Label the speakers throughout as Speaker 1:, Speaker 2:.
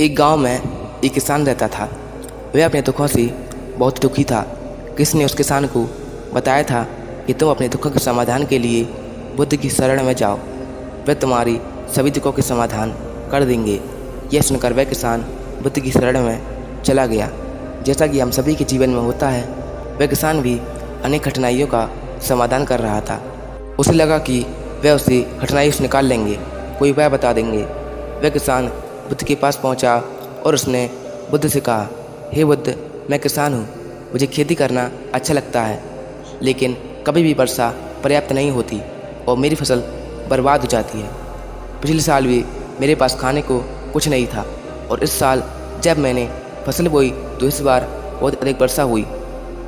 Speaker 1: एक गांव में एक किसान रहता था। वह अपने दुखों से बहुत दुखी था। किसी ने उस किसान को बताया था कि तुम अपने दुखों के समाधान के लिए बुद्ध की शरण में जाओ, वह तुम्हारी सभी दुखों के समाधान कर देंगे। यह सुनकर वह किसान बुद्ध की शरण में चला गया। जैसा कि हम सभी के जीवन में होता है, वह किसान भी अनेक कठिनाइयों का समाधान कर रहा था। उसे लगा कि वह उसे कठिनाई से निकाल लेंगे, कोई उपाय बता देंगे। वह किसान बुद्ध के पास पहुंचा और उसने बुद्ध से कहा, हे बुद्ध, मैं किसान हूँ, मुझे खेती करना अच्छा लगता है, लेकिन कभी भी वर्षा पर्याप्त नहीं होती और मेरी फसल बर्बाद हो जाती है। पिछले साल भी मेरे पास खाने को कुछ नहीं था और इस साल जब मैंने फसल बोई तो इस बार बहुत अधिक वर्षा हुई,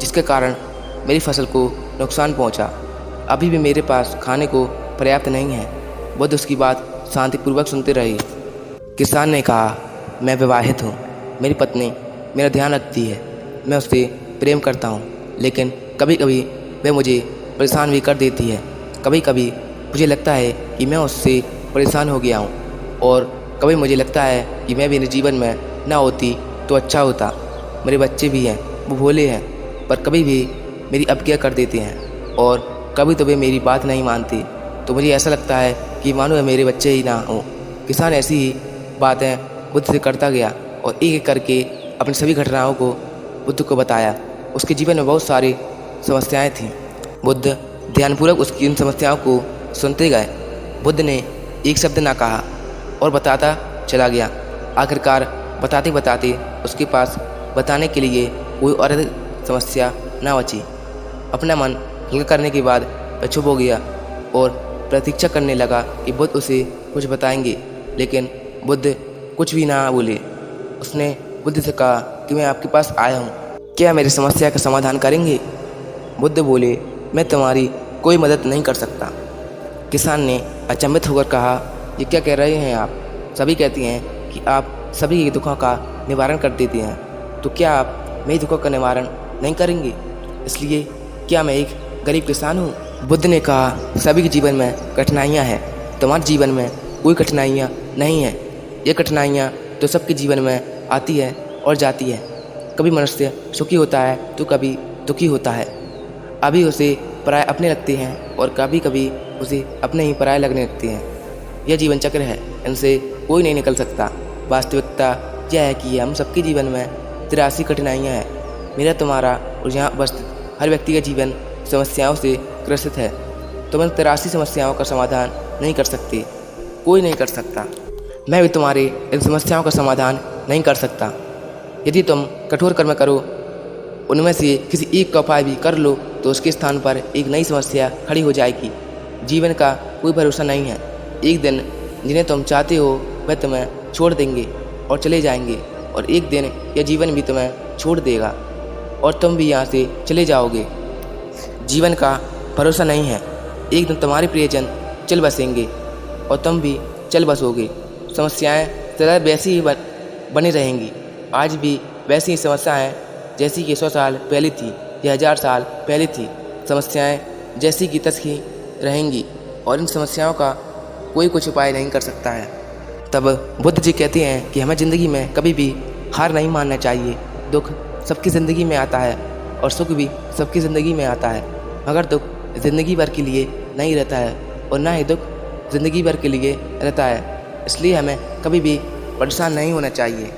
Speaker 1: जिसके कारण मेरी फसल को नुकसान पहुंचा। अभी भी मेरे पास खाने को पर्याप्त नहीं है। बुद्ध उसकी बात शांतिपूर्वक सुनते रहे। किसान ने कहा, मैं विवाहित हूँ, मेरी पत्नी मेरा ध्यान रखती है, मैं उससे प्रेम करता हूँ, लेकिन कभी कभी वह मुझे परेशान भी कर देती है। कभी कभी मुझे लगता है कि मैं उससे परेशान हो गया हूँ और कभी मुझे लगता है कि मैं भी मेरे जीवन में ना होती तो अच्छा होता। मेरे बच्चे भी हैं, वो भोले हैं, पर कभी भी मेरी अवज्ञा कर देते हैं और कभी तो वे मेरी बात नहीं मानते, तो मुझे ऐसा लगता है कि मानो मेरे बच्चे ही ना हों। किसान ऐसी ही बातें बुद्ध से करता गया और एक एक करके अपनी सभी घटनाओं को बुद्ध को बताया। उसके जीवन में बहुत सारी समस्याएं थीं। बुद्ध ध्यानपूर्वक उसकी उन समस्याओं को सुनते गए। बुद्ध ने एक शब्द ना कहा और बताता चला गया। आखिरकार बताते बताते उसके पास बताने के लिए कोई और अधिक समस्या ना बची। अपना मन हल्का करने के बाद वह चुप हो गया और प्रतीक्षा करने लगा कि बुद्ध उसे कुछ बताएंगे, लेकिन बुद्ध कुछ भी ना बोले। उसने बुद्ध से कहा कि मैं आपके पास आया हूँ, क्या मेरी समस्या का समाधान करेंगे? बुद्ध बोले, मैं तुम्हारी कोई मदद नहीं कर सकता। किसान ने अचंभित होकर कहा, ये क्या कह रहे हैं आप? सभी कहती हैं कि आप सभी के दुखों का निवारण कर देते हैं, तो क्या आप मेरे दुखों का निवारण नहीं करेंगे? इसलिए क्या मैं एक गरीब किसान हूँ? बुद्ध ने कहा, सभी के जीवन में कठिनाइयाँ हैं, तुम्हारे जीवन में कोई कठिनाइयाँ नहीं हैं। ये कठिनाइयाँ तो सबके जीवन में आती है और जाती है। कभी मनुष्य सुखी होता है तो कभी दुखी होता है। अभी उसे पराये अपने लगते हैं और कभी कभी उसे अपने ही पराये लगने लगते हैं। यह जीवन चक्र है, इनसे कोई नहीं निकल सकता। वास्तविकता यह है कि हम सबके जीवन में 83 कठिनाइयाँ हैं। मेरा, तुम्हारा और यहाँ उपस्थित हर व्यक्ति का जीवन समस्याओं से ग्रसित है। तुम इन 83 समस्याओं का समाधान नहीं कर सकते, कोई नहीं कर सकता। मैं भी तुम्हारे इन समस्याओं का समाधान नहीं कर सकता। यदि तुम कठोर कर्म करो, उनमें से किसी एक का उपाय भी कर लो, तो उसके स्थान पर एक नई समस्या खड़ी हो जाएगी। जीवन का कोई भरोसा नहीं है। एक दिन जिन्हें तुम चाहते हो वह तुम्हें छोड़ देंगे और चले जाएंगे, और एक दिन यह जीवन भी तुम्हें छोड़ देगा और तुम भी यहाँ से चले जाओगे। जीवन का भरोसा नहीं है। एक दिन तुम्हारे प्रियजन चल बसेंगे और तुम भी चल बसोगे। समस्याएं सदा वैसी ही बनी रहेंगी। आज भी वैसी ही समस्याएं जैसी कि 100 साल पहले थी या 1000 साल पहले थी। समस्याएं जैसी की तैसी रहेंगी और इन समस्याओं का कोई कुछ उपाय नहीं कर सकता है। तब बुद्ध जी कहते हैं कि हमें ज़िंदगी में कभी भी हार नहीं मानना चाहिए। दुख सबकी ज़िंदगी में आता है और सुख भी सबकी ज़िंदगी में आता है, मगर दुख ज़िंदगी भर के लिए नहीं रहता है और ना ही दुख ज़िंदगी भर के लिए रहता है। इसलिए हमें कभी भी परेशान नहीं होना चाहिए।